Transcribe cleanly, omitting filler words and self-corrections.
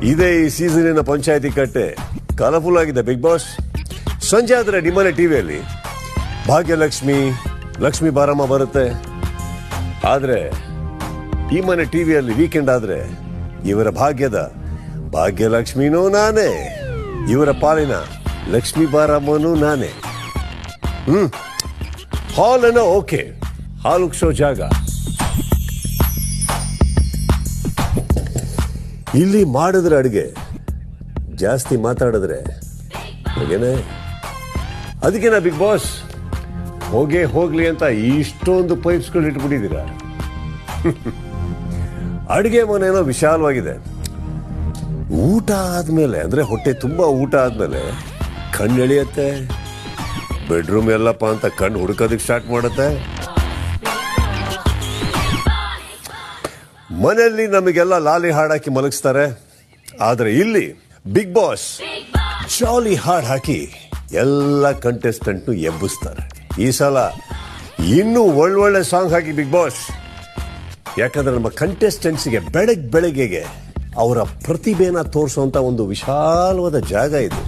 ಇದೇ ಈ ಸೀಸನಿನ ಪಂಚಾಯತಿ ಕಟ್ಟೆ ಕಲರ್ಫುಲ್ ಆಗಿದೆ ಬಿಗ್ ಬಾಸ್. ಸಂಜೆ ಆದ್ರೆ ನಿಮ್ಮನೆ ಟಿವಿಯಲ್ಲಿ ಭಾಗ್ಯಲಕ್ಷ್ಮಿ, ಲಕ್ಷ್ಮಿ ಬಾರಮ್ಮ ಬರುತ್ತೆ. ಆದ್ರೆ ಈ ಮನೆ ಟಿವಿಯಲ್ಲಿ ವೀಕೆಂಡ್ ಆದ್ರೆ ಇವರ ಭಾಗ್ಯದ ಭಾಗ್ಯಲಕ್ಷ್ಮಿನೂ ನಾನೇ, ಇವರ ಪಾಲಿನ ಲಕ್ಷ್ಮಿ ಬಾರಮ್ಮನೂ ನಾನೇ. ಹಾಲ್ ಏನೋ ಓಕೆ, ಹಾಲು ಉಗ್ಸೋ ಜಾಗ. ಇಲ್ಲಿ ಮಾಡಿದ್ರೆ ಅಡುಗೆ, ಜಾಸ್ತಿ ಮಾತಾಡಿದ್ರೆ ಹಾಗೇನೆ. ಅದಕ್ಕೆ ನಾ ಬಿಗ್ ಬಾಸ್ ಹೋಗ್ಲಿ ಅಂತ ಇಷ್ಟೊಂದು ಪೈಪ್ಸ್ಗಳು ಇಟ್ಬಿಟ್ಟಿದ್ದೀರಾ. ಅಡುಗೆ ಮನೇನೋ ವಿಶಾಲವಾಗಿದೆ. ಊಟ ಆದ್ಮೇಲೆ ಅಂದ್ರೆ ಹೊಟ್ಟೆ ತುಂಬಾ ಊಟ ಆದ್ಮೇಲೆ ಕಣ್ಣು ಎಳೆಯತ್ತೆ. ಬೆಡ್ರೂಮ್ ಎಲ್ಲಪ್ಪ ಅಂತ ಕಣ್ಣು ಹುಡುಕೋದಕ್ಕೆ ಸ್ಟಾರ್ಟ್ ಮಾಡುತ್ತೆ. ಮನೆಯಲ್ಲಿ ನಮಗೆಲ್ಲ ಲಾಲಿ ಹಾಡಾಕಿ ಮಲಗಿಸ್ತಾರೆ. ಆದ್ರೆ ಇಲ್ಲಿ ಬಿಗ್ ಬಾಸ್ ಜಾಲಿ ಹಾಡ್ ಹಾಕಿ ಎಲ್ಲ ಕಂಟೆಸ್ಟೆಂಟ್ನು ಎಬ್ಬಿಸ್ತಾರೆ. ಈ ಸಲ ಇನ್ನೂ ಒಳ್ಳೊಳ್ಳೆ ಸಾಂಗ್ ಹಾಕಿ ಬಿಗ್ ಬಾಸ್. ಯಾಕಂದ್ರೆ ನಮ್ಮ ಕಂಟೆಸ್ಟೆಂಟ್ಸ್ಗೆ ಬೆಳಗ್ಗೆಗೆ ಅವರ ಪ್ರತಿಭೆನ ತೋರಿಸುವಂತ ಒಂದು ವಿಶಾಲವಾದ ಜಾಗ ಇದು.